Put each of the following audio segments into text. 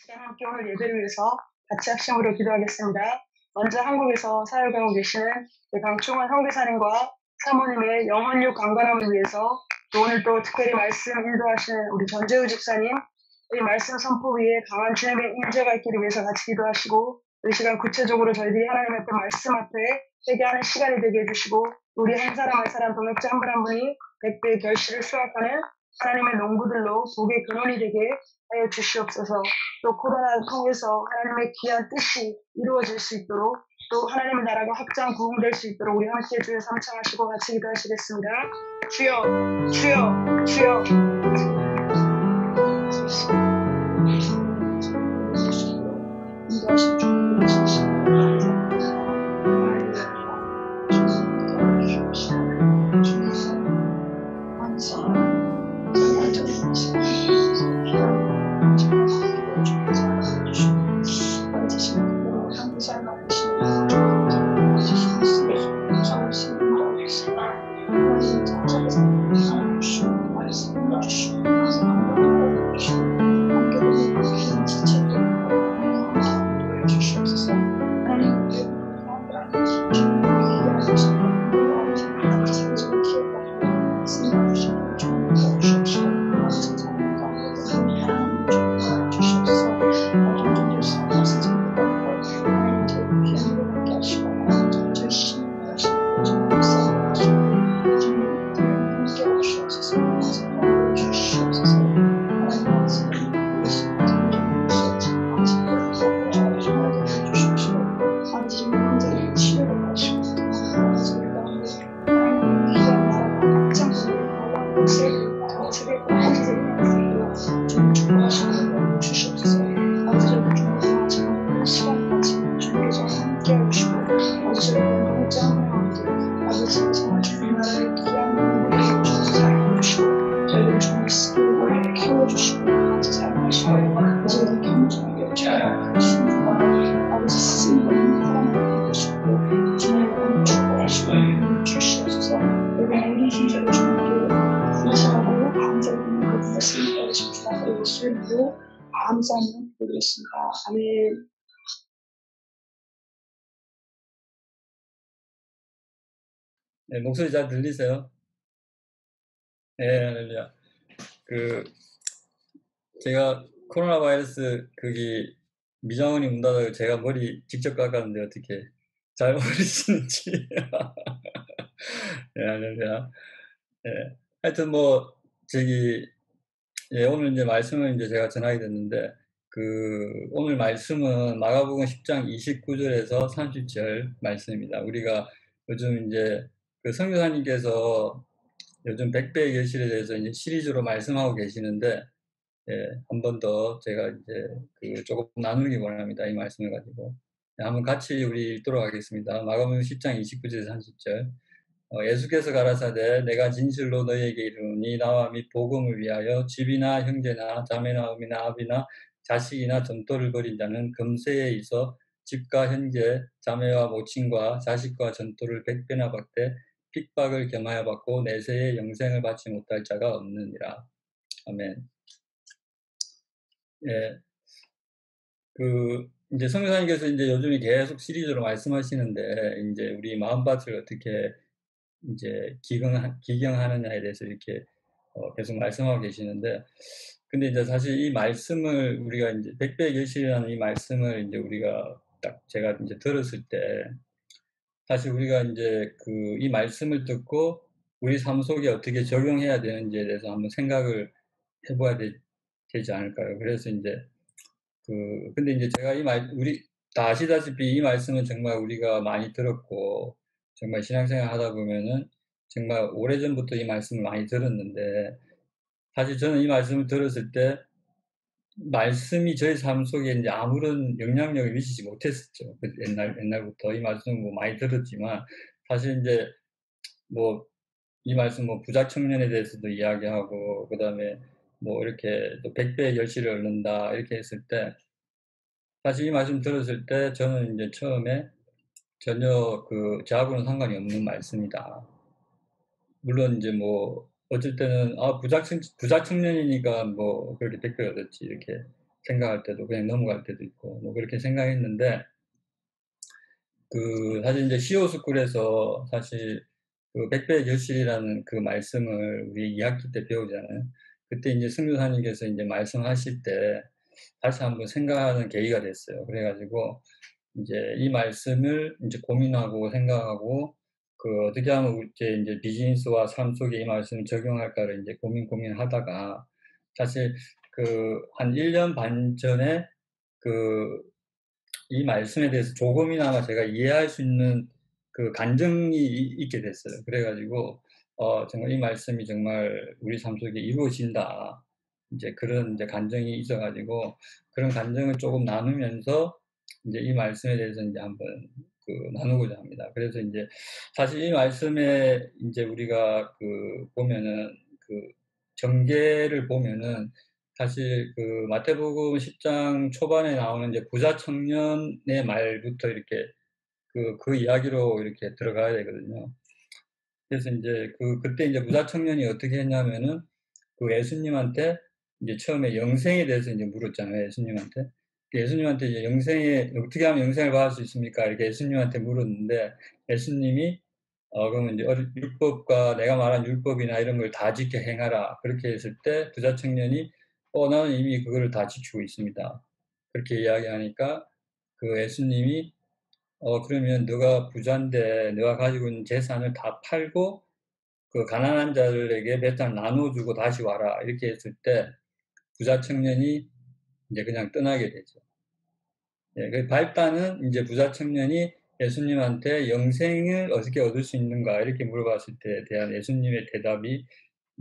시간 함께 오늘 예배를 위해서 같이 합심으로 기도하겠습니다. 먼저 한국에서 사역하고 계시는 강충원 형제사님과 사모님의 영혼육 강건함을 위해서 또 오늘 또 특별히 말씀 인도하시는 우리 전재우 집사님 이 말씀 선포 위에 강한 주님의 임재가 있기를 위해서 같이 기도하시고 이 시간 구체적으로 저희들이 하나님 앞에 말씀 앞에 회개하는 시간이 되게 해주시고 우리 한 사람 한 사람 동역자 한 분 한 분이 100배의 결실을 수확하는 하나님의 농부들로 복의 근원이 되게 하여 주시옵소서. 또 코로나를 통해서 하나님의 귀한 뜻이 이루어질 수 있도록 또 하나님의 나라가 확장 부흥될 수 있도록 우리 함께 주여 삼창하시고 같이 기도하시겠습니다. 주여 주여 주여 인도하신 주님 감사하며 드리겠습니다. 아멘. 네, 목소리 잘 들리세요? 네, 할렐루야. 제가 코로나 바이러스 미장원이 문닫아서 제가 머리 직접 깎았는데 어떻게 잘 모르시는지. 네, 할렐루야. 네, 하여튼 오늘 이제 말씀을 이제 제가 전하게 됐는데, 오늘 말씀은 마가복음 10장 29절에서 30절 말씀입니다. 우리가 요즘 이제 선교사님께서 요즘 100배의 결실에 대해서 이제 시리즈로 말씀하고 계시는데, 한 번 더 제가 이제 조금 나누기 원합니다. 이 말씀을 가지고. 한번 같이 우리 읽도록 하겠습니다. 마가복음 10장 29절에서 30절. 예수께서 가라사대 내가 진실로 너희에게 이르노니 나와 및 복음을 위하여 집이나 형제나 자매나 어미나 아비나 자식이나 전토를 벌인 자는 금세에 있어 집과 형제 자매와 모친과 자식과 전토를 100배나 받되 핍박을 겸하여 받고 내세에 영생을 받지 못할 자가 없느니라. 아멘. 예. 이제 성교사님께서 이제 요즘에 계속 시리즈로 말씀하시는데, 이제 우리 마음밭을 어떻게 이제 기경하느냐에 대해서 이렇게 계속 말씀하고 계시는데, 근데 이제 사실 이 말씀을 우리가 이제 100배의 결실이라는 이 말씀을 이제 우리가 딱 제가 이제 들었을 때, 사실 우리가 이제 이 말씀을 듣고 우리 삶 속에 어떻게 적용해야 되는지에 대해서 한번 생각을 해봐야 되지 않을까요? 그래서 이제 근데 이제 제가 우리 다 아시다시피 이 말씀은 정말 우리가 많이 들었고, 정말 신앙생활 하다 보면은 정말 오래전부터 이 말씀을 많이 들었는데, 사실 저는 이 말씀을 들었을 때, 말씀이 저희 삶 속에 이제 아무런 영향력을 미치지 못했었죠. 옛날부터 이 말씀은 많이 들었지만, 사실 이제 이 말씀 부자 청년에 대해서도 이야기하고, 그 다음에 이렇게 또 100배의 결실을 얻는다, 이렇게 했을 때, 사실 이 말씀 들었을 때 저는 이제 처음에 전혀 저하고는 상관이 없는 말씀이다. 물론 이제 어쩔 때는 부자 청년이니까 그렇게 100배 얻었지 이렇게 생각할 때도 그냥 넘어갈 때도 있고 뭐 그렇게 생각했는데 사실 이제 시오 스쿨에서 사실 그 백배의 결실이라는 그 말씀을 우리 2학기 때 배우잖아요. 그때 이제 승교사님께서 이제 말씀하실 때 다시 한번 생각하는 계기가 됐어요. 그래가지고 이제 이 말씀을 이제 고민하고 생각하고 어떻게 하면 이제 비즈니스와 삶 속에 이 말씀을 적용할까를 이제 고민하다가 사실 한 1년 반 전에 이 말씀에 대해서 조금이나마 제가 이해할 수 있는 간증이 있게 됐어요. 그래가지고 정말 이 말씀이 정말 우리 삶 속에 이루어진다. 이제 그런 이제 간증이 있어가지고 그런 간증을 조금 나누면서 이제 이 말씀에 대해서 이제 한번 나누고자 합니다. 그래서 이제 사실 이 말씀에 이제 우리가 보면은 전개를 보면은 사실 마태복음 10장 초반에 나오는 이제 부자 청년의 말부터 이렇게 그 이야기로 이렇게 들어가야 되거든요. 그래서 이제 그때 이제 부자 청년이 어떻게 했냐면은 예수님한테 이제 처음에 영생에 대해서 이제 물었잖아요. 예수님한테 이제 어떻게 하면 영생을 받을 수 있습니까? 이렇게 예수님한테 물었는데 예수님이 그러면 이제 율법과 내가 말한 율법이나 이런 걸 다 지켜 행하라. 그렇게 했을 때 부자 청년이 나는 이미 그거를 다 지키고 있습니다. 그렇게 이야기하니까 예수님이 그러면 너가 부자인데 너가 가지고 있는 재산을 다 팔고 가난한 자들에게 배탈 나눠주고 다시 와라. 이렇게 했을 때 부자 청년이 이제 그냥 떠나게 되죠. 예, 그 발단은 이제 부자 청년이 예수님한테 영생을 어떻게 얻을 수 있는가 이렇게 물어봤을 때에 대한 예수님의 대답이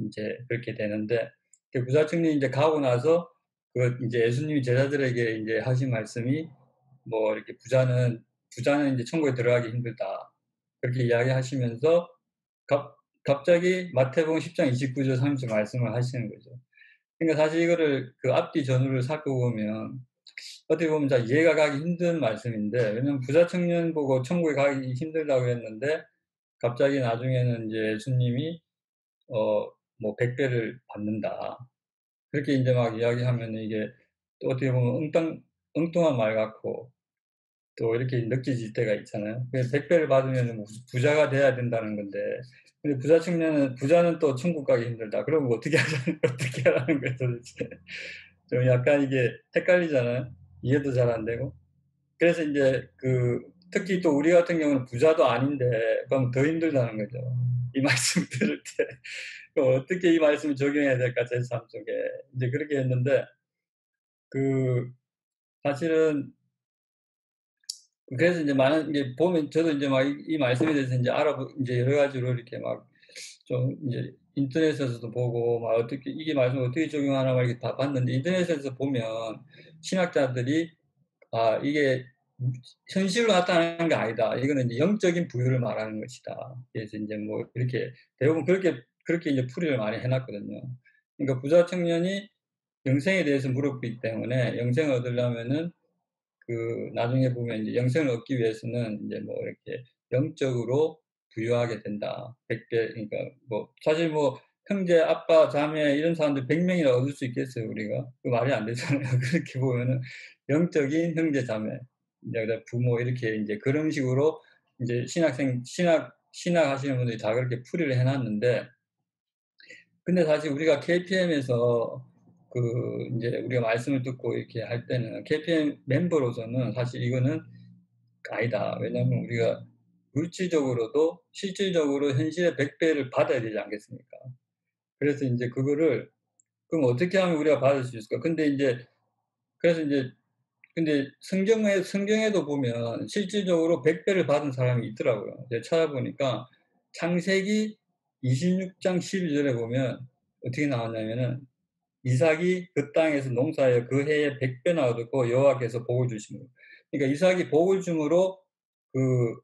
이제 그렇게 되는데 부자 청년이 이제 가고 나서 이제 예수님이 제자들에게 이제 하신 말씀이 뭐 이렇게 부자는 이제 천국에 들어가기 힘들다 그렇게 이야기하시면서 갑자기 마태복음 10장 29절 30절 말씀을 하시는 거죠. 그러니까 사실 이거를 앞뒤 전후를 살펴보면 어떻게 보면 잘 이해가 가기 힘든 말씀인데 왜냐면 부자 청년 보고 천국에 가기 힘들다고 했는데 갑자기 나중에는 이제 예수님이 뭐 100배를 받는다. 그렇게 이제 막 이야기하면 이게 또 어떻게 보면 엉뚱한 말 같고 또 이렇게 느껴질 때가 있잖아요. 그래서 100배를 받으면 무슨 부자가 돼야 된다는 건데 근데 부자는 또 천국 가기 힘들다. 그럼 어떻게 어떻게 하라는 거예요, 도대체. 좀 약간 이게 헷갈리잖아요. 이해도 잘 안 되고. 그래서 이제 특히 또 우리 같은 경우는 부자도 아닌데 그럼 더 힘들다는 거죠. 이 말씀 들을 때 어떻게 이 말씀을 적용해야 될까 제 삶 속에 이제 그렇게 했는데 사실은 그래서 이제 많은 이제 보면 저도 이제 막 이 말씀에 대해서 이제 이제 여러 가지로 이렇게 막 좀 이제 인터넷에서도 보고 막 어떻게 이게 말씀을 어떻게 적용하나 막 이렇게 다 봤는데 인터넷에서 보면 신학자들이 이게 현실로 나타나는 게 아니다. 이거는 이제 영적인 부유를 말하는 것이다. 그래서 이제 뭐 이렇게 대부분 그렇게 이제 풀이를 많이 해놨거든요. 그러니까 부자 청년이 영생에 대해서 물었기 때문에 영생을 얻으려면은 나중에 보면 이제 영생을 얻기 위해서는 이제 뭐 이렇게 영적으로 부유하게 된다. 100배, 그러니까 뭐, 사실 뭐, 형제, 아빠, 자매, 이런 사람들 100명이나 얻을 수 있겠어요, 우리가? 그 말이 안 되잖아요. 그렇게 보면은, 영적인 형제, 자매, 이제 부모, 이렇게 이제 그런 식으로 이제 신학 하시는 분들이 다 그렇게 풀이를 해놨는데, 근데 사실 우리가 KPM에서 이제 우리가 말씀을 듣고 이렇게 할 때는 KPM 멤버로서는 사실 이거는 아니다. 왜냐하면 우리가 물질적으로도 실질적으로 현실의 100배를 받아야 되지 않겠습니까? 그래서 이제 그거를 그럼 어떻게 하면 우리가 받을 수 있을까? 그래서 이제 근데 성경에도 보면 실질적으로 100배를 받은 사람이 있더라고요. 제가 찾아보니까 창세기 26장 12절에 보면 어떻게 나왔냐면은 이삭이 그 땅에서 농사하여 그 해에 100배나 얻었고 여호와께서 복을 주심으로. 그러니까 이삭이 복을 줌으로 그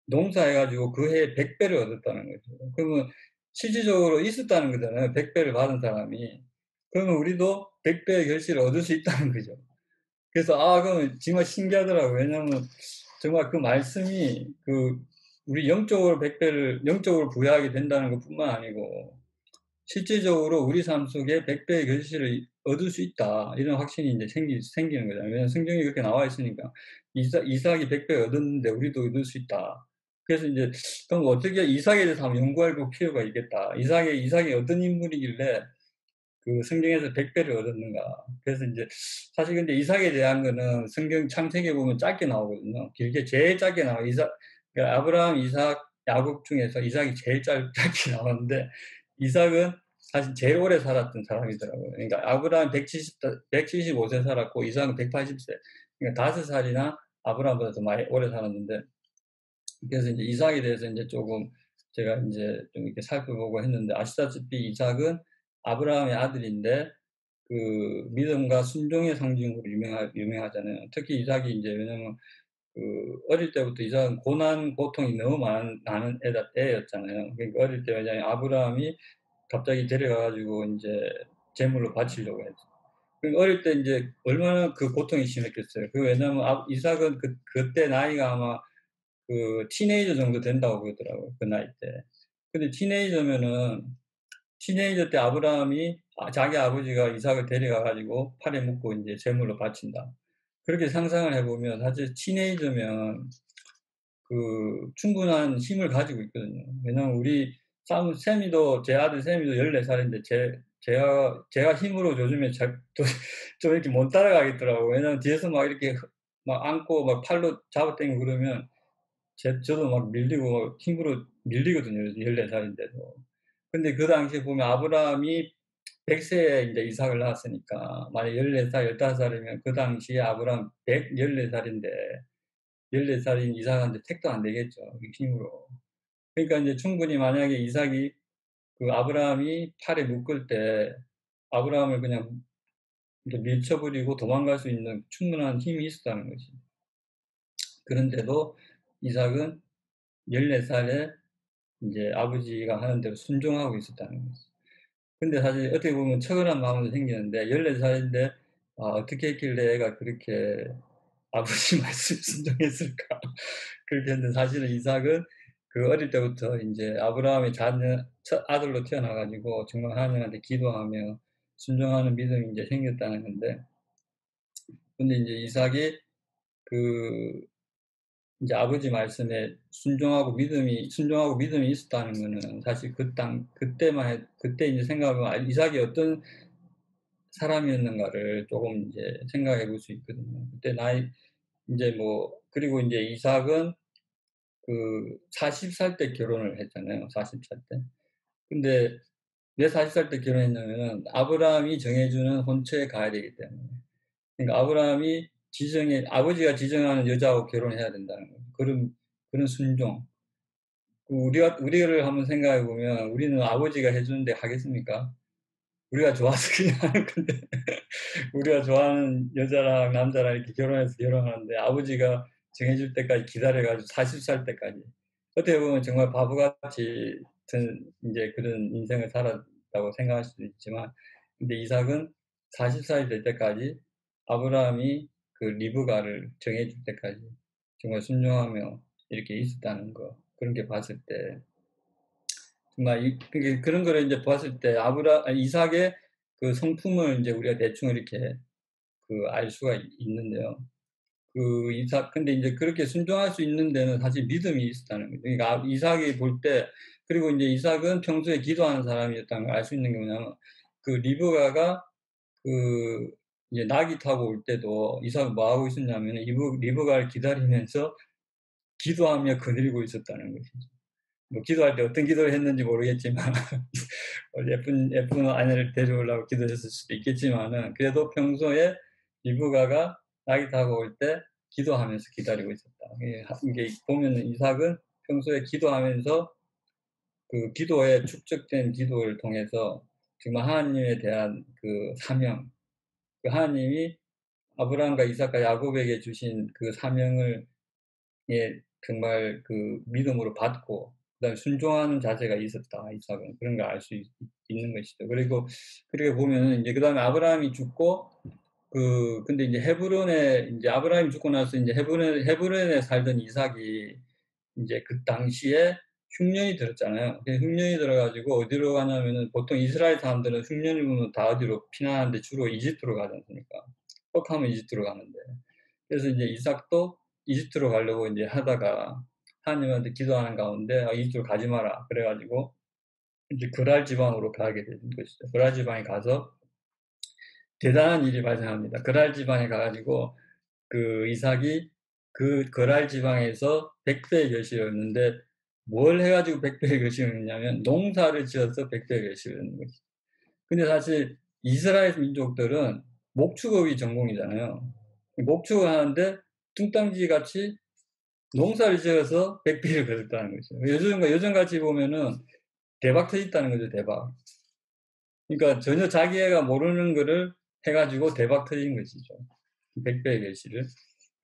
농사해가지고 그 해에 100배를 얻었다는 거죠. 그러면 실질적으로 있었다는 거잖아요. 100배를 받은 사람이. 그러면 우리도 100배의 결실을 얻을 수 있다는 거죠. 그래서 그러면 정말 신기하더라고요. 왜냐하면 정말 그 말씀이 우리 영적으로 100배를 영적으로 부여하게 된다는 것뿐만 아니고 실질적으로 우리 삶 속에 100배의 결실을 얻을 수 있다. 이런 확신이 이제 생기는 거잖아요. 왜냐하면 성경에 그렇게 나와 있으니까. 이삭이 100배 얻었는데 우리도 얻을 수 있다. 그래서 이제 그럼 어떻게 이삭에 대해서 한번 연구해 볼 필요가 있겠다. 이삭이 어떤 인물이길래 그 성경에서 100배를 얻었는가. 그래서 이제 사실 근데 이삭에 대한 거는 성경 창세기에 보면 짧게 나오거든요. 길게 제일 짧게 나와요. 그러니까 아브라함, 이삭, 야곱 중에서 이삭이 제일 짧게 나오는데 이삭은 사실 제일 오래 살았던 사람이더라고요. 그러니까 아브라함 175세 살았고 이삭은 180세. 그러니까 5살이나 아브라함보다 더 많이 오래 살았는데 그래서 이제 이삭에 대해서 이제 조금 제가 이제 좀 이렇게 살펴보고 했는데 아시다시피 이삭은 아브라함의 아들인데 그 믿음과 순종의 상징으로 유명하잖아요. 특히 이삭이 이제 왜냐면 그 어릴 때부터 이삭은 고통이 너무 나는 애였잖아요. 그러니까 어릴 때 왜냐면 아브라함이 갑자기 데려가가지고 이제 제물로 바치려고 했어. 그러니까 어릴 때 이제 얼마나 그 고통이 심했겠어요. 그 왜냐면 이삭은 그때 나이가 아마 그 티네이저 정도 된다고 그러더라고요. 그 나이 때. 근데 티네이저 때 아브라함이 자기 아버지가 이삭을 데려가 가지고 팔에 묶고 이제 제물로 바친다. 그렇게 상상을 해보면 사실 티네이저면 그 충분한 힘을 가지고 있거든요. 왜냐면 우리 제 아들 세미도 14살인데 제가 힘으로 요즘에 좀 이렇게 못 따라가겠더라고요. 왜냐면 뒤에서 막 이렇게 막 안고 막 팔로 잡아당기고 그러면 저도 막 밀리고 힘으로 밀리거든요. 14살인데도. 근데 그 당시에 보면 아브라함이 100세에 이제 이삭을 낳았으니까 만약 14살, 15살이면 그 당시에 아브라함 114살인데 14살인 이삭한테 택도 안 되겠죠. 힘으로. 그러니까 이제 충분히 만약에 이삭이 그 아브라함이 팔에 묶을 때 아브라함을 그냥 밀쳐버리고 도망갈 수 있는 충분한 힘이 있었다는 거지. 그런데도 이삭은 14살에 이제 아버지가 하는 대로 순종하고 있었다는 거죠. 근데 사실 어떻게 보면 처절한 마음도 생기는데 14살인데 어떻게 했길래 애가 그렇게 아버지 말씀에 순종했을까? 그렇게 했는데 사실은 이삭은 그 어릴 때부터 이제 아브라함의 첫 아들로 태어나가지고 정말 하나님한테 기도하며 순종하는 믿음이 이제 생겼다는 건데, 근데 이제 이삭이 그 이제 아버지 말씀에 순종하고 믿음이 있었다는 거는 사실 그때 이제 생각하면 이삭이 어떤 사람이었는가를 조금 이제 생각해 볼 수 있거든요. 그때 이제 그리고 이제 이삭은 그 40살 때 결혼을 했잖아요. 40살 때. 근데 왜 40살 때 결혼했냐면은 아브라함이 정해주는 혼처에 가야 되기 때문에. 그러니까 아버지가 지정하는 여자하고 결혼해야 된다는 거예요. 그런 순종. 우리를 한번 생각해 보면 우리는 아버지가 해주는데 하겠습니까? 우리가 좋아서 그냥 하는 건데 우리가 좋아하는 여자랑 남자랑 이렇게 결혼해서 결혼하는데 아버지가 정해줄 때까지 기다려가지고 40살 때까지 어떻게 보면 정말 바보같이 이제 그런 인생을 살았다고 생각할 수도 있지만 근데 이삭은 40살이 될 때까지 아브라함이 그 리브가를 정해줄 때까지 정말 순종하며 이렇게 있었다는 거 그런 게 봤을 때 정말 그런 거를 이제 봤을 때 이삭의 그 성품을 이제 우리가 대충 이렇게 그 알 수가 있는데요. 근데 이제 그렇게 순종할 수 있는 데는 사실 믿음이 있었다는 거죠. 그러니까 이삭이 볼 때, 그리고 이제 이삭은 평소에 기도하는 사람이었다는 걸 알 수 있는 게 뭐냐면, 그 리브가가 그 이제 나귀 타고 올 때도 이삭은 뭐 하고 있었냐면, 리브가를 기다리면서 기도하며 거닐고 있었다는 거죠. 뭐 기도할 때 어떤 기도를 했는지 모르겠지만 예쁜 아내를 데려오려고 기도했을 수도 있겠지만은 그래도 평소에 리브가가 나귀 타고 올 때 기도하면서 기다리고 있었다. 이게 보면은 이삭은 평소에 기도하면서 그 기도에 축적된 기도를 통해서 정말 하나님에 대한 그 사명, 그 하나님이 아브라함과 이삭과 야곱에게 주신 그 사명을 정말 그 믿음으로 받고 그다음에 순종하는 자세가 있었다. 이삭은 그런 걸 알 수 있는 것이죠. 그리고 보면은 이제 그다음에 아브라함이 죽고 근데 이제 아브라함이 죽고 나서 이제 헤브론에 살던 이삭이 이제 그 당시에 흉년이 들었잖아요. 흉년이 들어가지고 어디로 가냐면은 보통 이스라엘 사람들은 흉년이 오면 다 어디로 피난하는데 주로 이집트로 가지 않습니까? 혹하면 이집트로 가는데. 그래서 이제 이삭도 이집트로 가려고 이제 하다가 하나님한테 기도하는 가운데 이집트로 가지 마라. 그래가지고 이제 그랄 지방으로 가게 되는 것이죠. 그랄 지방에 가서 대단한 일이 발생합니다. 그랄 지방에 가가지고 그 이삭이 그 그랄 지방에서 백배의 결실을 얻는데 뭘 해가지고 백배의 결실을 얻냐면 농사를 지어서 백배의 결실을 얻는 거죠. 근데 사실 이스라엘 민족들은 목축업이 전공이잖아요. 목축을 하는데 뚱땅지 같이 농사를 지어서 백배를 거뒀다는 거죠. 요즘같이 보면은 대박 터졌다는 거죠, 대박. 그러니까 전혀 자기애가 모르는 거를 해가지고 대박 터진 것이죠. 백배의 결실을.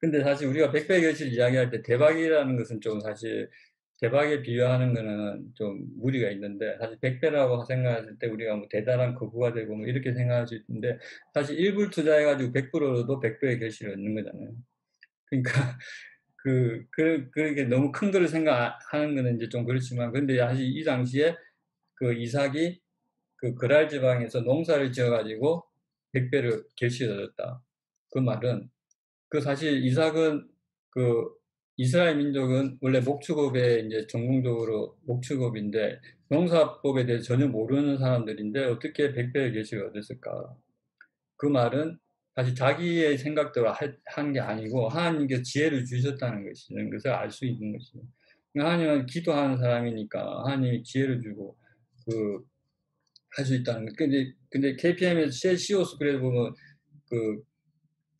근데 사실 우리가 백배의 결실 이야기할 때 대박이라는 것은 좀 사실 대박에 비유하는 거는 좀 무리가 있는데 사실 백배라고 생각했을 때 우리가 뭐 대단한 거부가 되고 뭐 이렇게 생각할 수 있는데 사실 1불 투자해가지고 100%로도 백배의 결실을 얻는 거잖아요. 그러니까 그게 너무 큰 거를 생각하는 거는 이제 좀 그렇지만 근데 사실 이 당시에 그 이삭이 그 그랄 지방에서 농사를 지어가지고 100배를 결실을 얻었다. 그 말은 그 사실 이삭은 그 이스라엘 민족은 원래 목축업에 이제 전공적으로 목축업인데 농사법에 대해 전혀 모르는 사람들인데 어떻게 100배의 결실을 얻었을까? 그 말은 사실 자기의 생각대로 한 게 아니고 하나님께서 지혜를 주셨다는 것이는 것을 알 수 있는 것이죠. 하나님은 기도하는 사람이니까 하나님이 지혜를 주고 그 할 수 있다는 거. 근데 KPM에서 CEO 스쿨에 보면 그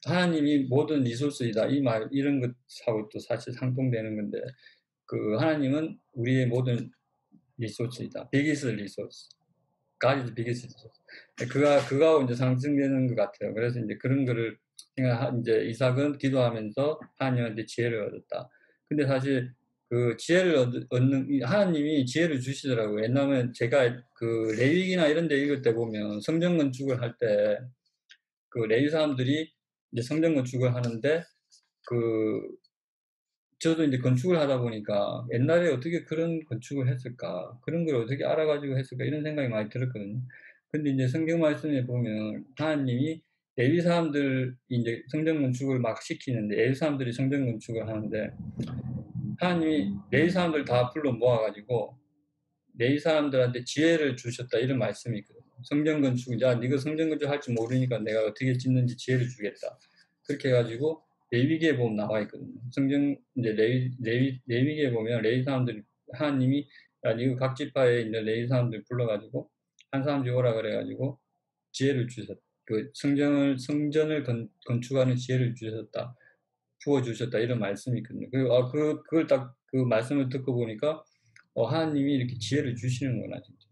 하나님이 모든 리소스이다. 이 말, 이런 것하고 또 사실 상통되는 건데, 그 하나님은 우리의 모든 리소스이다. 비기스 리소스. God is biggest resource. 그거하고 이제 상승되는 것 같아요. 그래서 이제 그런 거를, 이제 이삭은 기도하면서 하나님한테 지혜를 얻었다. 근데 사실 그 지혜를 얻는, 하나님이 지혜를 주시더라고요. 왜냐면 제가 그 레위기나 이런 데 읽을 때 보면 성전 건축을 할 때 그 레위 사람들이 이제 성전 건축을 하는데 그 저도 이제 건축을 하다 보니까 옛날에 어떻게 그런 건축을 했을까? 그런 걸 어떻게 알아가지고 했을까? 이런 생각이 많이 들었거든요. 근데 이제 성경 말씀에 보면 하나님이 레위 사람들 이제 성전 건축을 막 시키는데 레위 사람들이 성전 건축을 하는데 하나님이 레위 사람들 다 불러 모아가지고 레위 사람들한테 지혜를 주셨다 이런 말씀이 있거든요. 성전 건축, 야, 네가 성전 건축 할 줄 모르니까 내가 어떻게 짓는지 지혜를 주겠다. 그렇게 해가지고 레위기에 보면 나와 있거든요. 성경 이제 레위기에 보면 레위 사람들이 하나님이 야, 네가 각 지파에 있는 레위 사람들 불러가지고 한 사람씩 오라 그래가지고 지혜를 주셨다. 그 성전을 건축하는 지혜를 주셨다. 부어 주셨다 이런 말씀이 있거든요. 그걸 딱 그 말씀을 듣고 보니까 하나님이 이렇게 지혜를 주시는구나 진짜.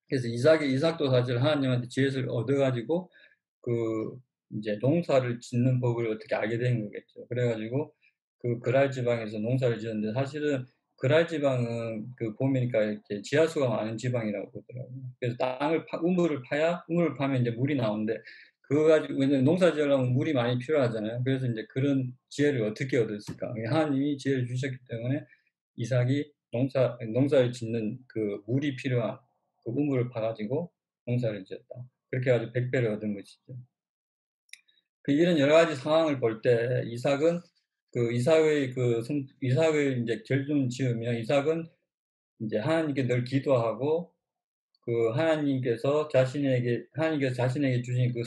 그래서 이삭도 사실 하나님한테 지혜를 얻어가지고 그 이제 농사를 짓는 법을 어떻게 알게 된 거겠죠. 그래가지고 그 그랄 지방에서 농사를 지었는데 사실은 그랄 지방은 그 보니까 이렇게 지하수가 많은 지방이라고 그러더라고요. 그래서 우물을 파야 우물을 파면 이제 물이 나오는데 그거 가지고 왜냐면 농사 지으려면 물이 많이 필요하잖아요. 그래서 이제 그런 지혜를 어떻게 얻었을까? 하나님이 지혜를 주셨기 때문에 이삭이 농사를 짓는 그 물이 필요한 그 우물을 파가지고 농사를 지었다. 그렇게 해가지고 100배를 얻은 것이죠. 이런 여러 가지 상황을 볼 때 이삭은 이삭을 이제 결론 지으면 이삭은 이제 하나님께 늘 기도하고 그 하나님께서 자신에게 주신 그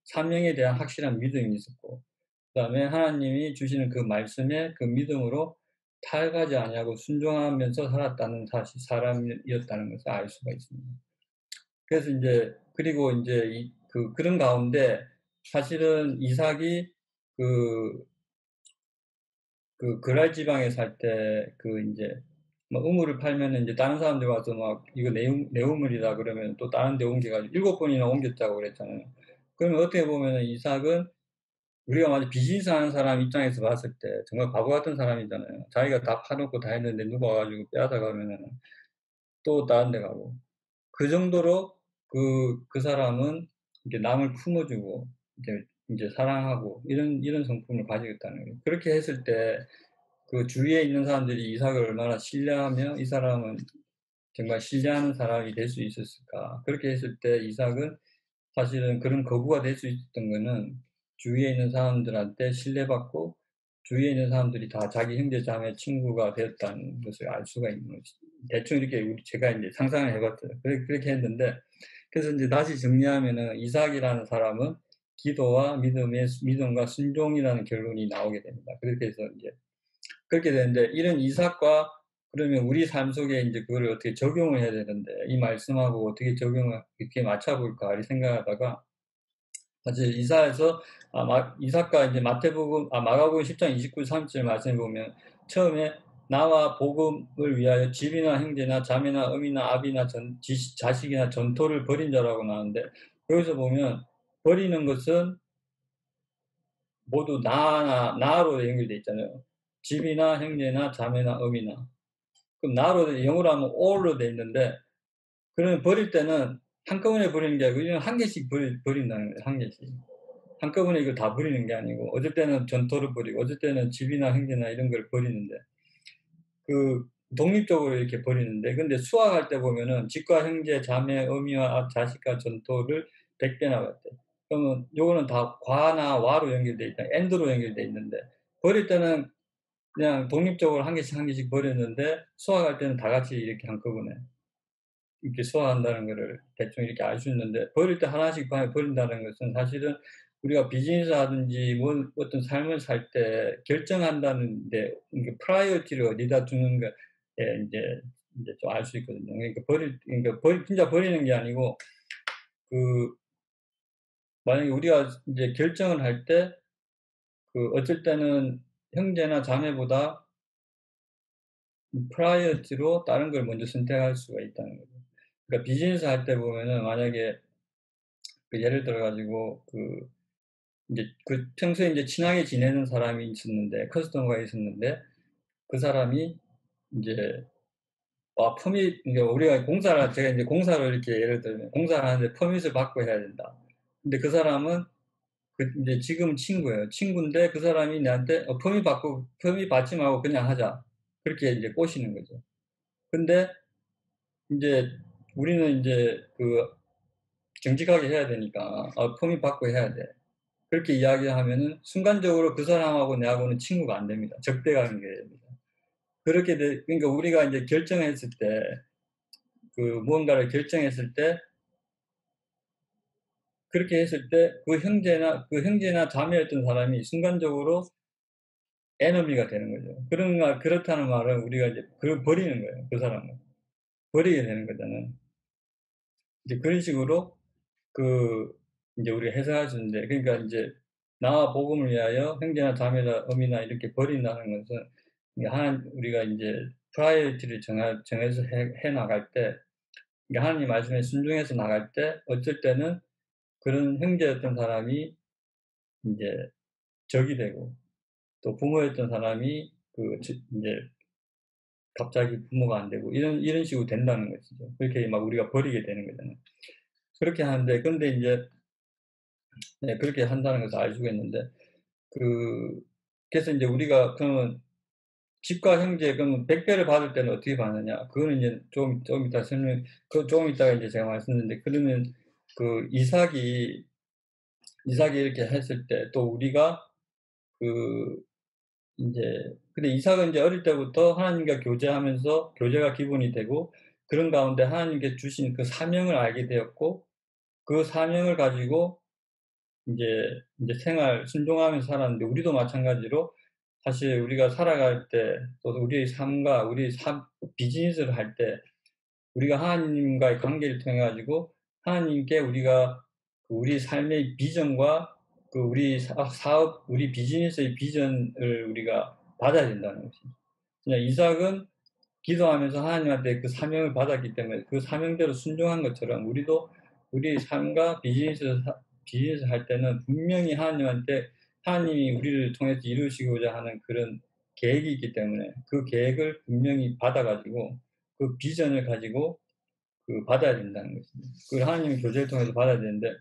사명에 대한 확실한 믿음이 있었고 그다음에 하나님이 주시는 그 말씀에 그 믿음으로 타협하지 아니하고 순종하면서 살았다는 사람이었다는 것을 알 수가 있습니다. 그래서 이제 그리고 이제 그런 가운데 사실은 이삭이 그 그랄 지방에 살 때 이제 뭐 우물을 팔면은 이제 다른 사람들 와서 막 이거 내 우물이다 그러면 또 다른 데 옮겨가지고 7번이나 옮겼다고 그랬잖아요. 그러면 어떻게 보면은 이삭은 우리가 만약 비즈니스 하는 사람 입장에서 봤을 때 정말 바보 같은 사람이잖아요. 자기가 다 파놓고 다 했는데 누가 와가지고 빼앗아 가면은 또 다른 데 가고. 그 정도로 그 사람은 이제 남을 품어주고 이제 사랑하고 이런 성품을 가지고 있다는 거예요. 그렇게 했을 때 그 주위에 있는 사람들이 이삭을 얼마나 신뢰하며 이 사람은 정말 신뢰하는 사람이 될 수 있었을까. 그렇게 했을 때 이삭은 사실은 그런 거부가 될 수 있었던 거는 주위에 있는 사람들한테 신뢰받고 주위에 있는 사람들이 다 자기 형제 자매 친구가 되었다는 것을 알 수가 있는 거지. 대충 이렇게 제가 이제 상상을 해봤어요. 그렇게 했는데, 그래서 이제 다시 정리하면은 이삭이라는 사람은 기도와 믿음과 순종이라는 결론이 나오게 됩니다. 그렇게 해서 이제 그렇게 되는데, 이런 이삭과 그러면 우리 삶 속에 이제 그거를 어떻게 적용을 해야 되는데, 이 말씀하고 어떻게 적용을 이렇게 맞춰볼까 이 생각하다가, 사실 이사에서 이삭과 이제 마가복음 10장 29, 30절 말씀을 보면 처음에 나와 복음을 위하여 집이나 형제나 자매나 어미나 아비나 자식이나 전토를 벌인 자라고 나오는데, 여기서 보면 버리는 것은 모두 나로 연결되어 있잖아요. 집이나 형제나 자매나 어미나. 그럼 나로 영어로 하면 all로 돼 있는데, 그러면 버릴 때는 한꺼번에 버리는 게 아니고 한 개씩 버린다는 거예요. 한 개씩. 한꺼번에 이걸 다 버리는 게 아니고 어쩔 때는 전토를 버리고 어쩔 때는 집이나 형제나 이런 걸 버리는데, 그 독립적으로 이렇게 버리는데, 근데 수학할 때 보면은 집과 형제, 자매, 어미와 자식과 전토를 100배나 봤대. 그러면 요거는 다 과나 와로 연결돼 있다. 엔드로 연결돼 있는데, 버릴 때는 그냥 독립적으로 한 개씩 버렸는데 수학할 때는 다 같이 이렇게 한꺼번에 이렇게 소화한다는 거를 대충 이렇게 알 수 있는데, 버릴 때 하나씩 버린다는 것은 사실은 우리가 비즈니스 하든지 어떤 삶을 살 때 결정한다는데 프라이어티를 어디다 두는 거에 이제 좀 알 수 있거든요. 그러니까 진짜 버리는 게 아니고, 그 만약에 우리가 이제 결정을 할 때 어쩔 때는 형제나 자매보다 프라이어티로 다른 걸 먼저 선택할 수가 있다는 거죠. 그러니까 비즈니스 할 때 보면은 만약에 예를 들어 가지고 이제 평소에 이제 친하게 지내는 사람이 있었는데, 커스터머가 있었는데, 그 사람이 이제 그러니까 제가 이제 공사를 이렇게 예를 들면 공사를 하는데 퍼밋을 받고 해야 된다. 근데 그 사람은 이제 지금 친구예요. 친구인데 그 사람이 나한테 퍼밋 받지 말고 그냥 하자. 그렇게 이제 꼬시는 거죠. 근데 이제 우리는 이제 정직하게 해야 되니까 퍼밋 받고 해야 돼. 그렇게 이야기하면은 순간적으로 그 사람하고 내하고는 친구가 안 됩니다. 적대 관계가 됩니다. 그러니까 우리가 이제 결정했을 때, 무언가를 결정했을 때, 그렇게 했을 때, 그 형제나 자매였던 사람이 순간적으로 에너미가 되는 거죠. 그렇다는 말은 우리가 이제 그걸 버리는 거예요. 그 사람을. 버리게 되는 거잖아요. 이제 그런 식으로 이제 우리가 해석할 수 있는데, 그러니까 이제 나와 복음을 위하여 형제나 자매나 어미나 이렇게 버린다는 것은 우리가 이제 프라이어티를 정해서 해 나갈 때, 그러니까 하나님 말씀에 순종해서 나갈 때 어쩔 때는 그런 형제였던 사람이 이제 적이 되고, 또 부모였던 사람이 이제 갑자기 부모가 안 되고 이런 식으로 된다는 것이죠. 그렇게 막 우리가 버리게 되는 거잖아요. 그렇게 하는데, 근데 이제 네, 그렇게 한다는 것을 알 수가 있는데, 그래서 이제 우리가 그러면 집과 형제 그러면 100배를 받을 때는 어떻게 받느냐? 그거는 이제 좀 이따 조금 이따가 이제 제가 말씀드리는데, 그러면 이삭이 이렇게 했을 때 또 우리가 이제 근데 이삭은 이제 어릴 때부터 하나님과 교제하면서 교제가 기본이 되고, 그런 가운데 하나님께 주신 그 사명을 알게 되었고, 그 사명을 가지고 이제 순종하면서 살았는데, 우리도 마찬가지로 사실 우리가 살아갈 때, 또 우리의 삶과 비즈니스를 할 때, 우리가 하나님과의 관계를 통해 가지고 하나님께 우리가 우리 삶의 비전과 우리 사업, 우리 비즈니스의 비전을 우리가 받아야 된다는 것입니다. 그냥 이삭은 기도하면서 하나님한테 그 사명을 받았기 때문에 그 사명대로 순종한 것처럼, 우리도 우리의 삶과 비즈니스 할 때는 분명히 하나님이 우리를 통해서 이루시고자 하는 그런 계획이 있기 때문에 그 계획을 분명히 받아 가지고 그 비전을 가지고 받아야 된다는 것입니다. 그걸 하나님의 교제를 통해서 받아야 되는데,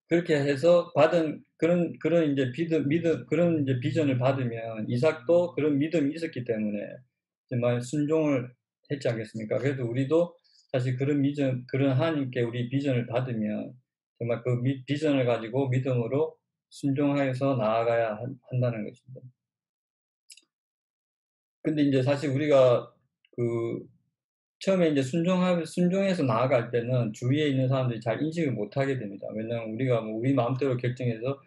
그렇게 해서 받은 그런 이제 믿음 그런 이제 비전을 받으면 이삭도 그런 믿음이 있었기 때문에 정말 순종을 했지 않겠습니까? 그래서 우리도 사실 그런 하나님께 우리 비전을 받으면 정말 그 비전을 가지고 믿음으로 순종하여서 나아가야 한다는 것입니다. 근데 이제 사실 우리가 그 처음에 이제 순종해서 나아갈 때는 주위에 있는 사람들이 잘 인식을 못하게 됩니다. 왜냐하면 우리가 뭐 우리 마음대로 결정해서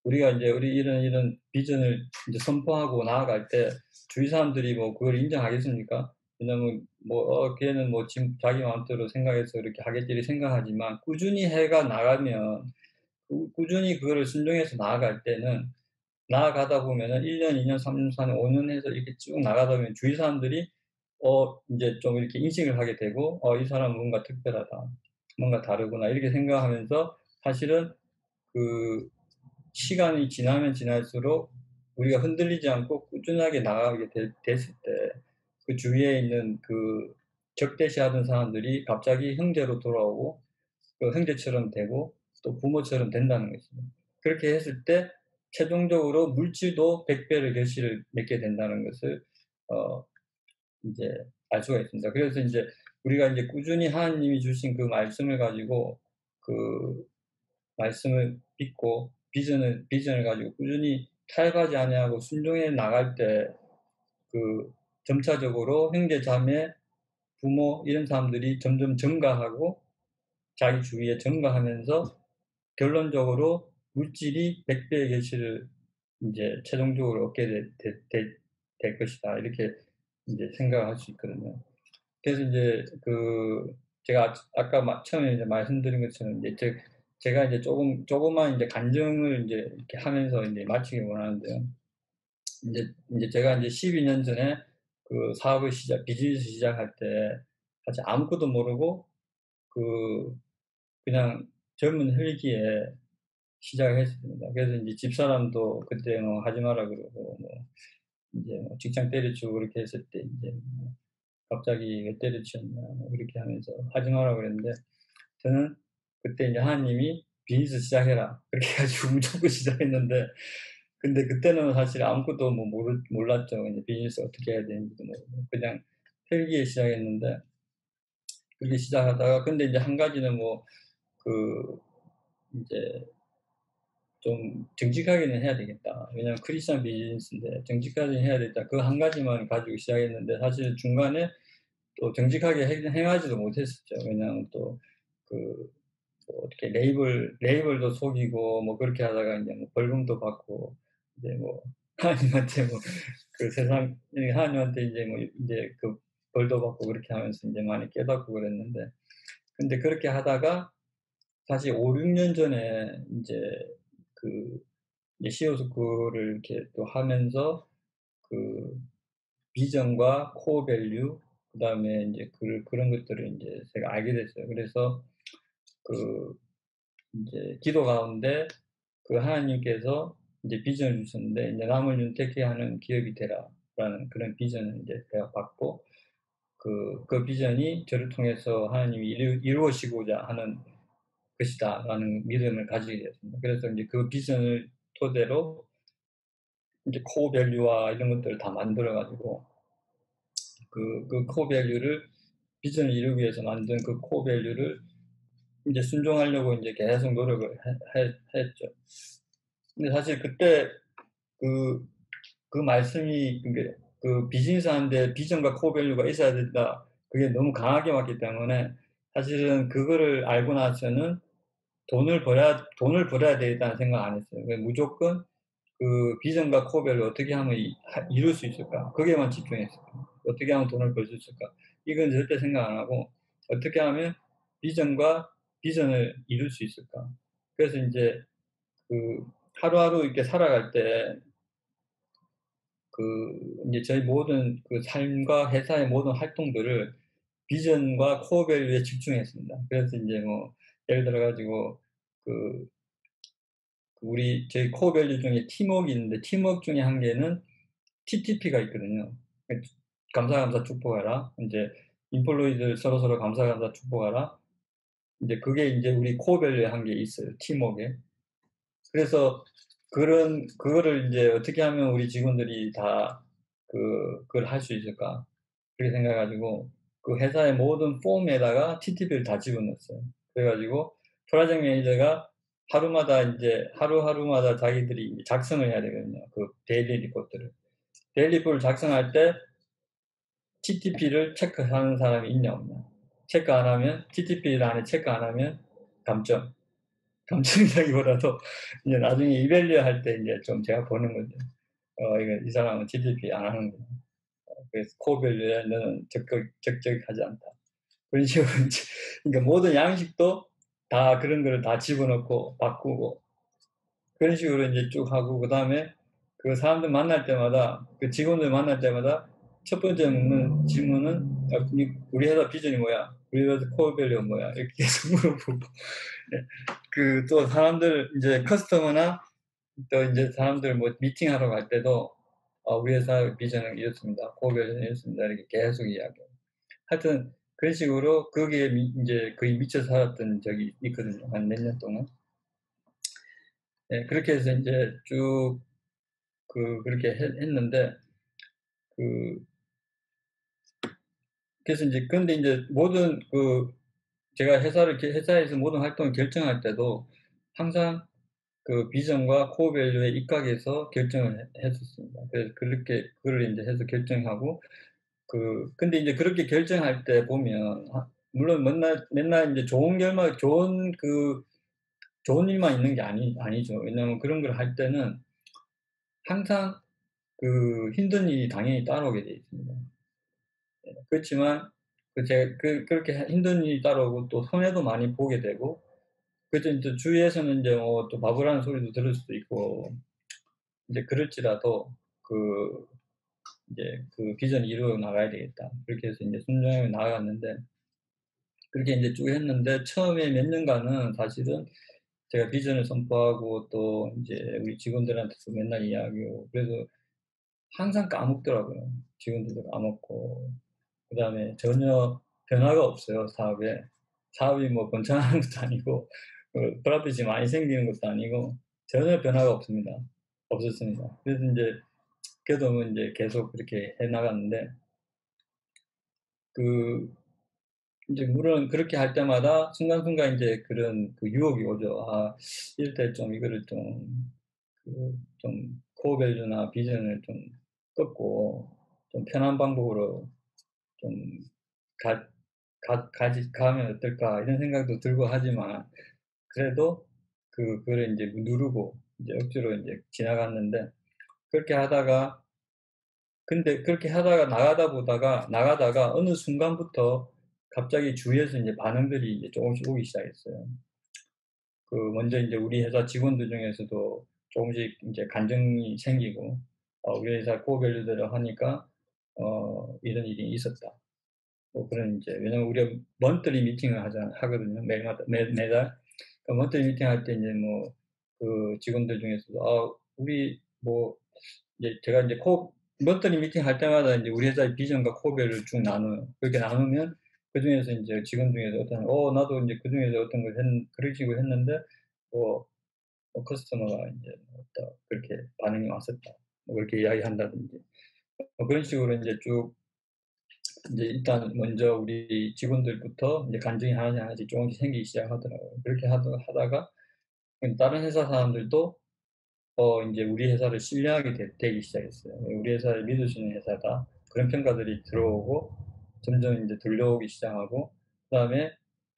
우리가 이제 우리 이런 비전을 이제 선포하고 나아갈 때 주위 사람들이 뭐 그걸 인정하겠습니까? 왜냐면 뭐 걔는 뭐 지금 자기 마음대로 생각해서 이렇게 하겠지 생각하지만 꾸준히 해가 나가면 꾸준히 그거를 순종해서 나아갈 때는 나아가다 보면은 1 년, 2 년, 3 년, 4 년, 5년 해서 이렇게 쭉 나가다 보면 주위 사람들이 인제 좀 이렇게 인식을 하게 되고 '이 사람은 뭔가 특별하다. 뭔가 다르구나.' 이렇게 생각하면서 사실은 그 시간이 지나면 지날수록 우리가 흔들리지 않고 꾸준하게 나가게 됐을 때 그 주위에 있는 그 적대시하던 사람들이 갑자기 형제로 돌아오고 그 형제처럼 되고 또 부모처럼 된다는 것입니다. 그렇게 했을 때 최종적으로 물질도 100 배의 결실을 맺게 된다는 것을 어 인제 알 수가 있습니다. 그래서 인제 우리가 인제 꾸준히 하나님이 주신 그 말씀을 가지고 그 말씀을 믿고 비전을 가지고 꾸준히 타협하지 아니하고 순종해 나갈 때 그 점차적으로 형제 자매, 부모 이런 사람들이 점점 증가하고 자기 주위에 증가하면서 결론적으로 물질이 100 배의 결실을 인제 최종적으로 얻게 될 것이다. 이렇게 인제 생각을 할 수 있거든요. 그래서 인제 제가 아까 처음에 이제 말씀드린 것처럼 이제 제가 이제 조금만 인제 간증을 인제 이렇게 하면서 인제 마치기 원하는데요. 인제 제가 인제 12년 전에 그 사업을 비즈니스 시작할 때 사실 아무것도 모르고 그 그냥 젊은 혈기에 시작을 했습니다. 그래서 인제 집사람도 그때 뭐 하지 마라 그러고 뭐 인제 뭐 직장 때려치우고 그렇게 했을 때 인제 뭐 갑자기 "왜 때려치웠냐." 뭐 이렇게 하면서 하지 마라 그랬는데 저는 그때 인제 하나님이 "비즈니스 시작해라." 그렇게 해 가지고 무조건 시작했는데 근데 그때는 사실 아무것도 뭐 몰랐죠. 이제 비즈니스 어떻게 해야 되는지도 모르고 그냥 헬기에 시작했는데 그렇게 시작하다가 근데 인제 한 가지는 뭐 그 인제 좀 '정직하게는 해야 되겠다.' 왜냐하면 크리스찬 비즈니스인데 '정직하게 해야 되겠다.' 그 한 가지만 가지고 시작했는데 사실 중간에 또 정직하게 행하지도 못했었죠. 왜냐하면 또 그 어떻게 레이블도 속이고 뭐 그렇게 하다가 인제 뭐 벌금도 받고 이제 뭐 하나님한테 뭐 그 세상 하나님한테 인제 뭐 인제 그 벌도 받고 그렇게 하면서 인제 많이 깨닫고 그랬는데 근데 그렇게 하다가 사실 5-6년 전에 인제 그 이제 CEO 스쿨을 이렇게 또 하면서 그 비전과 코어 밸류 그다음에 인제 그런 것들을 인제 제가 알게 됐어요. 그래서 그 인제 기도 가운데 그 하나님께서 인제 비전을 주셨는데 인제 "남을 윤택케 하는 기업이 되라."라는 그런 비전을 인제 제가 받고 그 비전이 저를 통해서 하나님이 이루어지고자 하는 것이다라는 믿음을 가지게 되었습니다. 그래서 인제 그 비전을 토대로 인제 코어 밸류와 이런 것들을 다 만들어 가지고 그 코어 밸류를 비전을 이루기 위해서 만든 그 코어 밸류를 인제 순종하려고 인제 계속 노력을 했죠. 근데 사실 그때 그 말씀이 그 비즈니스 하는데 비전과 코어 밸류가 있어야 된다. 그게 너무 강하게 왔기 때문에 사실은 그거를 알고 나서는 돈을 벌어야 되겠다는 생각 안 했어요. 그냥 무조건 그 비전과 코어 밸류 어떻게 하면 이룰 수 있을까? 거기에만 집중했어요. 어떻게 하면 돈을 벌 수 있을까? 이건 절대 생각 안 하고 어떻게 하면 비전과 비전을 이룰 수 있을까? 그래서 인제 그 하루하루 이렇게 살아갈 때 인제 저희 모든 그 삶과 회사의 모든 활동들을 비전과 코어 밸류에 집중했습니다. 그래서 인제 뭐 예를 들어 가지고 그 저희 코어 밸류 중에 팀웍이 있는데 팀웍 중에 한 개는 TTP가 있거든요. 그 감사 축복하라. 인제 "임플로이들 서로서로 감사 축복하라." 이제 그게 이제 우리 코어 밸류에 한 게 있어요, 팀워크에. 그래서 그거를 이제 어떻게 하면 우리 직원들이 다 그걸 할 수 있을까? 그렇게 생각해 가지고 그 회사의 모든 폼에다가 TTP를 다 집어넣었어요. 그래 가지고 프로젝트 매니저가 하루마다 인제 하루하루마다 자기들이 이제 작성을 해야 되거든요, 그 데일리 리포트를. 데일리 리포트를 작성할 때 TTP를 체크하는 사람이 있냐 없냐. 체크 안 하면 TTP 안에 체크 안 하면 감점. 감점이라기보다도 이제 나중에 이밸류 할 때 인제 좀 제가 보는 거죠. 이거 '이 사람은 TTP 안 하는구나. 그래서 코어 밸류에 너는 적격하지 않다.' 그런 식으로 이제 그러니까 모든 양식도 다 그런 거를 다 집어넣고 바꾸고 그런 식으로 인제 쭉 하고 그다음에 그 사람들 만날 때마다 그 직원들 만날 때마다 첫 번째 묻는 질문은 "우리 회사 비전이 뭐야? 우리 회사 코어 밸류가 뭐야?" 이렇게 계속 물어보고 네. 그 또 사람들 인제 커스터머나 또 인제 사람들 뭐 미팅하러 갈 때도 "우리 회사 비전은 이렇습니다. 코어 밸류는 이렇습니다." 이렇게 계속 이야기해요. 하여튼 그런 식으로 거기에 인제 거의 미쳐 살았던 적이 있거든요, 한 몇 년 동안. 예, 그렇게 해서 인제 쭉 그렇게 했는데 그 그래서 인제 근데 인제 모든 제가 회사에서 모든 활동을 결정할 때도 항상 그 비전과 코어 밸류에 입각해서 결정을 했었습니다. 그래서 그렇게 그거를 인제 해서 결정하고 근데 인제 그렇게 결정할 때 보면 물론 맨날 인제 좋은 결과 좋은 일만 있는 게 아니죠. 왜냐하면 그런 걸 할 때는 항상 힘든 일이 당연히 따라오게 돼 있습니다. 그렇지만 그렇게 힘든 일이 따라오고 또 손해도 많이 보게 되고 그래서 인제 주위에서는 인제 또 바보라는 소리도 들을 수도 있고 이제 그럴지라도 그 이제 '비전을 이루어 나가야 되겠다.' 그렇게 해서 인제 순조롭게 나아갔는데 그렇게 인제 쭉 했는데 처음에 몇 년간은 사실은 제가 비전을 선포하고 또 인제 우리 직원들한테도 맨날 이야기하고 그래서 항상 까먹더라고요. 직원들도 까먹고 그다음에 전혀 변화가 없어요, 사업에. 사업이 뭐 번창하는 것도 아니고 프로핏이 많이 생기는 것도 아니고 전혀 변화가 없습니다. 없었습니다. 그래서 인제 그래도 뭐 인제 계속 그렇게 해 나갔는데 그 인제 물론 그렇게 할 때마다 순간순간 인제 그런 유혹이 오죠. 이럴 때 좀 이거를 좀 코어 밸류나 비전을 좀 끊고 좀 편한 방법으로 좀 가 가면 어떨까 이런 생각도 들고 하지만 그래도 그거를 인제 누르고 이제 억지로 인제 지나갔는데 그렇게 하다가 근데 그렇게 하다가 나가다가 어느 순간부터 갑자기 주위에서 인제 반응들이 이제 조금씩 오기 시작했어요. 먼저 인제 우리 회사 직원들 중에서도 조금씩 인제 간증이 생기고 "우리 회사 코어 밸류대로 하니까 이런 일이 있었다." 뭐 그런 인제 왜냐면 우리가 먼틀리 미팅을 하거든요. 매달. 그 먼틀리 미팅할 때 인제 뭐 직원들 중에서도 우리 뭐 이제 제가 인제 먼틀리 미팅할 때마다 인제 우리 회사의 비전과 코어별을 쭉 나눠요. 그렇게 나누면 그중에서 인제 직원 중에서 나도 인제 그중에서 어떤 걸 그런 식으로 했는데 뭐 커스터머가 인제 그렇게 반응이 왔었다. 뭐 그렇게 이야기한다든지 그런 식으로 인제 쭉 인제 일단 먼저 우리 직원들부터 인제 간증이 하나씩 조금씩 생기기 시작하더라고요. 그렇게 하다가 다른 회사 사람들도 인제 우리 회사를 신뢰하게 되기 시작했어요. '우리 회사를 믿을 수 있는 회사다.' 그런 평가들이 들어오고 점점 인제 들려오기 시작하고 그다음에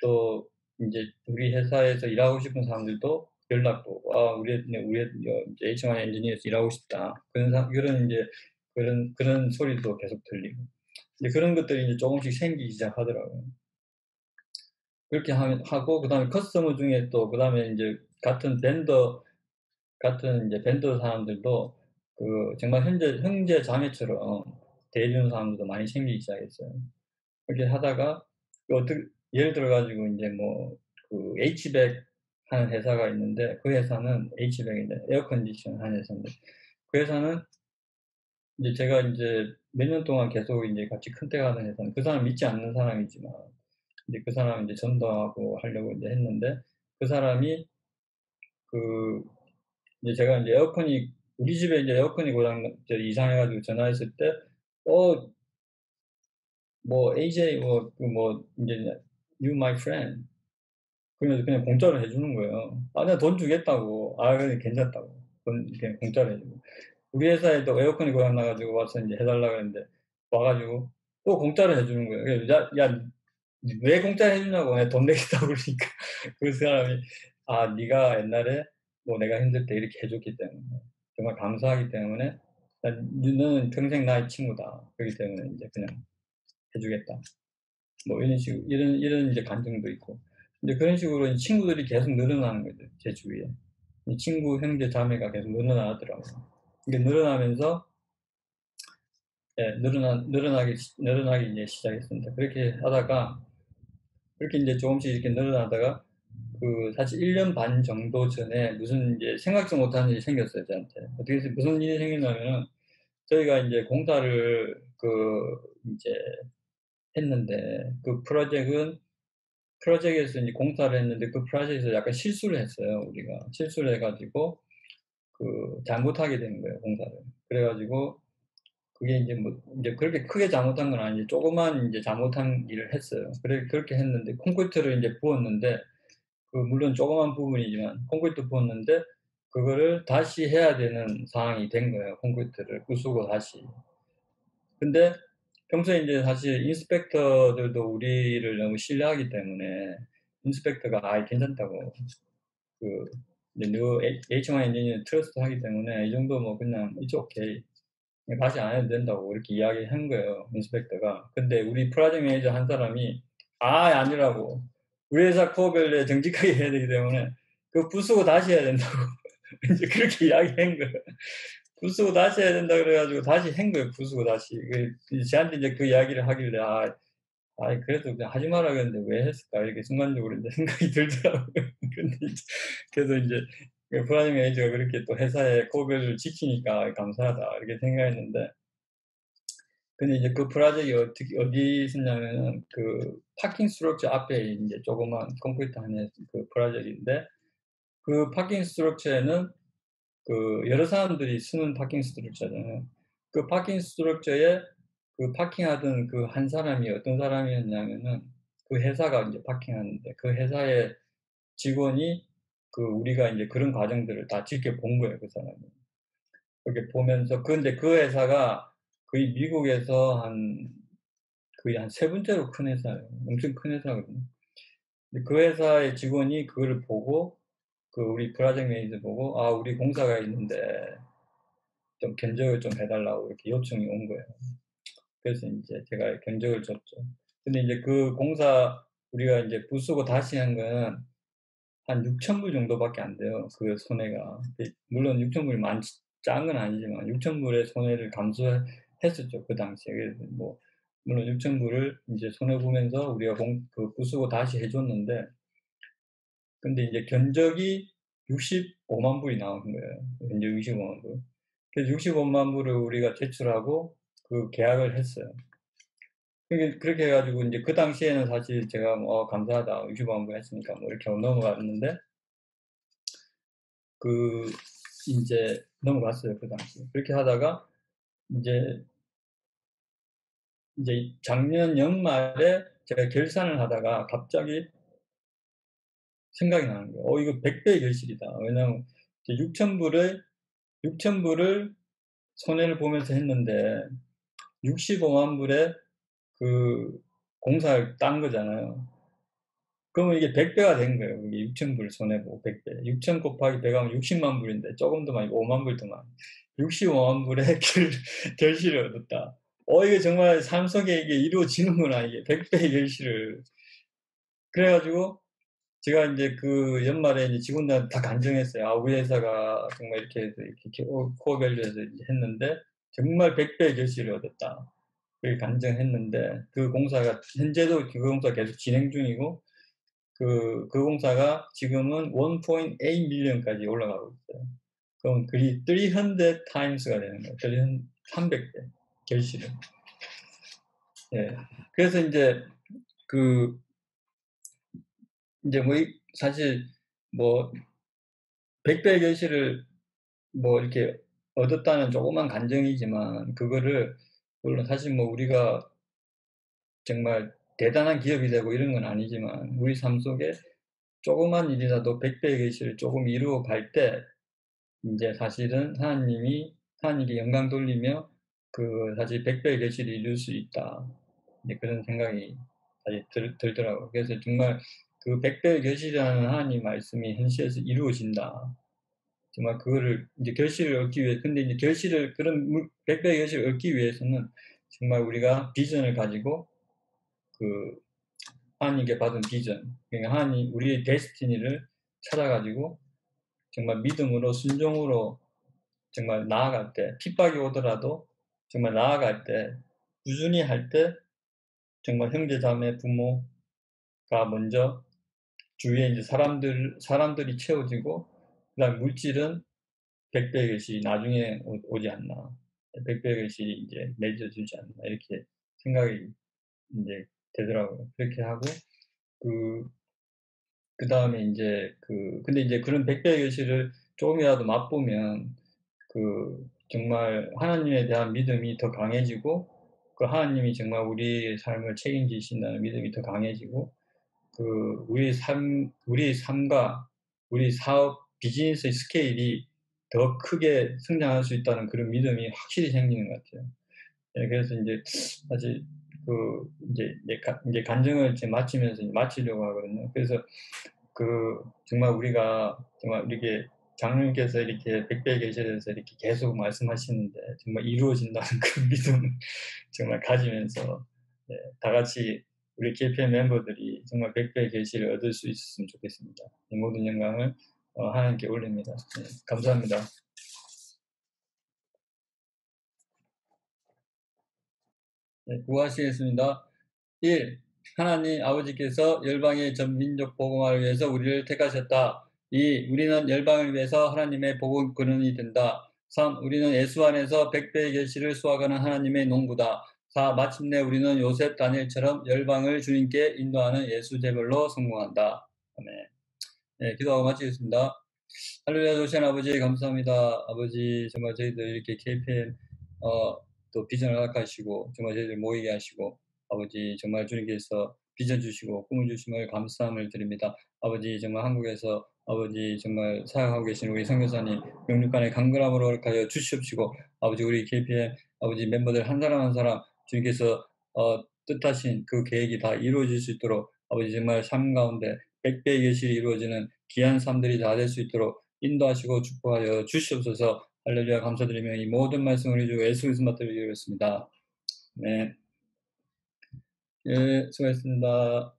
또 인제 우리 회사에서 일하고 싶은 사람들도 연락도 오고 우리 이제 HR 엔지니어에서 일하고 싶다." 그런 인제 그런 소리도 계속 들리고 이제 그런 것들이 이제 쪼금씩 생기기 시작하더라고요. 그렇게 하고 그다음에 커스터머 중에 또 그다음에 인제 같은 이제 벤더 사람들도 정말 형제 자매처럼 대해주는 사람들도 많이 생기기 시작했어요. 그렇게 하다가 예를 들어 가지고 인제 뭐 HVAC 하는 회사가 있는데 그 회사는 HVAC인데 에어 컨디션 하는 회사인데 그 회사는 이제 제가 인제 몇 년 동안 계속 인제 같이 컨택하는 회사는 그 사람 믿지 않는 사람이지만 이제 그 사람 이제 전도하고 하려고 이제 했는데 그 사람이 그 이제 제가 이제 에어컨이 우리 집에 이제 에어컨이 고장 이제 이상해가지고 전화했을 때 뭐 AJ 뭐 이제 you my friend 그러면서 그냥 공짜로 해주는 거예요. 아, 내가 돈 주겠다고. 아, 그래 괜찮다고. 돈 그냥 공짜로 해주고. 우리 회사에도 에어컨이 고장 나가지고 와서 이제 해달라 그랬는데 와가지고 또 공짜로 해주는 거예요. 그래서 야, 왜 공짜로 해주냐고 내가 돈 내겠다고 그러니까 그 사람이 네가 옛날에 뭐 내가 힘들 때 이렇게 해줬기 때문에 정말 감사하기 때문에 너는 평생 나의 친구다. 그렇기 때문에 이제 그냥 해주겠다. 뭐 이런 식으로 이런 이제 감정도 있고 이제 그런 식으로 친구들이 계속 늘어나는 거죠 제 주위에 이 친구 형제 자매가 계속 늘어나더라고요. 이게 늘어나면서 예, 늘어나기 이제 시작했습니다. 그렇게 하다가 그렇게 이제 조금씩 이렇게 늘어나다가 그 사실 1년 반 정도 전에 무슨 이제 생각지 못한 일이 생겼어요 저한테. 어떻게 해서 무슨 일이 생겼냐면은 저희가 이제 공사를 이제 했는데 그 프로젝트에서 이제 공사를 했는데 그 프로젝트에서 약간 실수를 했어요, 우리가. 실수를 해가지고, 잘못하게 된 거예요, 공사를. 그래가지고, 그게 이제 뭐, 이제 그렇게 크게 잘못한 건 아니지, 조그만 이제 잘못한 일을 했어요. 그렇게 했는데, 콘크리트를 이제 부었는데, 물론 조그만 부분이지만, 콘크리트 부었는데, 그거를 다시 해야 되는 상황이 된 거예요, 콘크리트를 부수고 다시. 근데 평소에 이제 사실 인스펙터들도 우리를 너무 신뢰하기 때문에 인스펙터가 괜찮다고 그 이제 너 H1 엔지니어 트러스트 하기 때문에 이 정도 뭐 그냥 it's okay 다시 안 해도 된다고 이렇게 이야기한 거예요 인스펙터가. 근데 우리 프로젝트 매니저 한 사람이 아니라고 우리 회사 코어별에 정직하게 해야 되기 때문에 그 부수고 다시 해야 된다고 이제 그렇게 이야기한 거예요. 부수고 다시 해야 된다 그래가지고 다시 한 거예요. 부수고 다시. 저한테 이제 그 이야기를 하길래 그래도 그냥 하지 말라 그랬는데 왜 했을까 이렇게 순간적으로 이제 생각이 들더라고요. 근데 그래서 이제 프라임 매니저가 그렇게 또 회사의 코벨을 지키니까 감사하다 이렇게 생각했는데 근데 이제 그 프로젝트가 어디 있었냐면은 그 파킹 스트럭처 앞에 이제 조그만 콘크리트 안에 그 프로젝트인데 그 파킹 스트럭처에는 여러 사람들이 쓰는 파킹 스트럭처잖아요. 그 파킹 스트럭처에 그 파킹하던 그 한 사람이 어떤 사람이었냐면은 그 회사가 이제 파킹하는데 그 회사의 직원이 우리가 이제 그런 과정들을 다 지켜본 거예요, 그 사람이. 그렇게 보면서, 근데 그 회사가 거의 미국에서 거의 한 세 번째로 큰 회사예요. 엄청 큰 회사거든요. 근데 그 회사의 직원이 그거를 보고, 우리 프로젝트 매니저 보고, 우리 공사가 있는데, 좀 견적을 좀 해달라고 이렇게 요청이 온 거예요. 그래서 이제 제가 견적을 줬죠. 근데 이제 그 공사 우리가 이제 부수고 다시 한 건 한 6,000불 정도밖에 안 돼요. 그 손해가. 물론 6,000불이 작은 건 아니지만 6,000불의 손해를 감수했었죠. 그 당시에. 그래서 뭐 물론 6,000불을 이제 손해 보면서 우리가 부수고 다시 해줬는데 근데 이제 견적이 65만 불이 나온 거예요. 견적 65만 불. 그래서 65만 불을 우리가 제출하고 계약을 했어요. 그렇게 해가지고 이제 그 당시에는 사실 제가 뭐 감사하다 65만 불 했으니까 뭐 이렇게 넘어갔는데 이제 넘어갔어요 그 당시. 그렇게 하다가 이제 작년 연말에 제가 결산을 하다가 갑자기 생각이 나는 거예요. 이거 100배 결실이다. 왜냐면 6,000불을 손해를 보면서 했는데 65만 불에 공사를 딴 거잖아요. 그러면 이게 100배가 된 거예요. 이게 6,000불 손해보고 100배. 6,000 곱하기 100 하면 60만 불인데 조금 더 많이 5만 불 더 많이. 65만 불의 결실을 얻었다. 이게 정말 삶 속에 이게 이루어지는구나. 이게 100배의 결실을. 그래가지고 제가 이제 그 연말에 이제 직원들한테 다 간증했어요. 우리 회사가 정말 이렇게 해서 이렇게 코어밸류에서 했는데 정말 100배의 결실을 얻었다. 그렇게 간증했는데 그 공사가 현재도 그 공사 계속 진행 중이고 그 공사가 지금은 1.8 밀리언까지 올라가고 있어요. 그럼 그게 300 times가 되는 거예요. 300배 결실은. 예. 그래서 이제 이제 뭐 사실 뭐 백배의 결실을 뭐 이렇게 얻었다는 조그만 간증이지만 그거를 물론 사실 뭐 우리가 정말 대단한 기업이 되고 이런 건 아니지만 우리 삶 속에 조그만 일이라도 백배의 결실을 조금 이루어 갈 때 인제 사실은 하나님께 영광 돌리며 사실 백배의 결실을 이룰 수 있다. 이제 그런 생각이 사실 들더라고요. 그래서 정말 그 백배의 결실이라는 하나님 말씀이 현실에서 이루어진다. 정말 그거를 이제 결실을 얻기 위해 근데 이제 결실을 그런 백배의 결실을 얻기 위해서는 정말 우리가 비전을 가지고 그 하나님께 받은 비전, 그러니까 하나님 우리의 데스티니를 찾아 가지고 정말 믿음으로 순종으로 정말 나아갈 때 핍박이 오더라도 정말 나아갈 때 꾸준히 할 때 정말 형제 자매 부모가 먼저 주위에 이제 사람들이 채워지고 그다음 물질은 백배의 결실이 나중에 오지 않나. 백배의 결실이 이제 맺어주지 않나 이렇게 생각이 인제 되더라고요. 그렇게 하고 그 그다음에 인제 근데 인제 그런 백배의 결실을 쪼금이라도 맛보면 정말 하나님에 대한 믿음이 더 강해지고 하나님이 정말 우리의 삶을 책임지신다는 믿음이 더 강해지고 우리의 삶과 우리 사업 비즈니스의 스케일이 더 크게 성장할 수 있다는 그런 믿음이 확실히 생기는 것 같아요. 예 그래서 인제 사실 인제 간증을 이제 마치면서 이제 마치려고 하거든요. 그래서 정말 우리가 정말 이렇게 장로님께서 이렇게 백배의 계시에서 이렇게 계속 말씀하시는데 정말 이루어진다는 그 믿음을 정말 가지면서 다 같이 우리 KPM 멤버들이 정말 백배의 계시를 얻을 수 있었으면 좋겠습니다. 이 모든 영광을 하나님께 올립니다. 네, 감사합니다. 네, 구하시겠습니다. 1. 하나님 아버지께서 열방의 전 민족 복음화를 위해서 우리를 택하셨다. 2. 우리는 열방을 위해서 하나님의 복음 근원이 된다. 3. 우리는 예수 안에서 백배의 결실을 수확하는 하나님의 농부다. 4. 마침내 우리는 요셉 다니엘처럼 열방을 주님께 인도하는 예수 제벌로 성공한다. 아멘. 네, 기도하고 마치겠습니다. 할렐루야 조신 아버지 감사합니다. 아버지 정말 저희들 이렇게 KPM 또 비전을 허락하시고 정말 저희들 모이게 하시고 아버지 정말 주님께서 비전 주시고 꿈을 주심을 감사함을 드립니다. 아버지 정말 한국에서 아버지 정말 사역하고 계신 우리 선교사님 영육간의 강건함으로 허락하여 주시옵시고 아버지 우리 KPM 아버지 멤버들 한 사람 한 사람 주님께서 뜻하신 그 계획이 다 이루어질 수 있도록 아버지 정말 삶 가운데 백배의 결실이 이루어지는 귀한 삶들이 다 될 수 있도록 인도하시고 축복하여 주시옵소서. 할렐루야 감사드리며 이 모든 말씀을 우리 주 예수 그리스도 맡들어 드리겠습니다. 네. 예, 수고했습니다.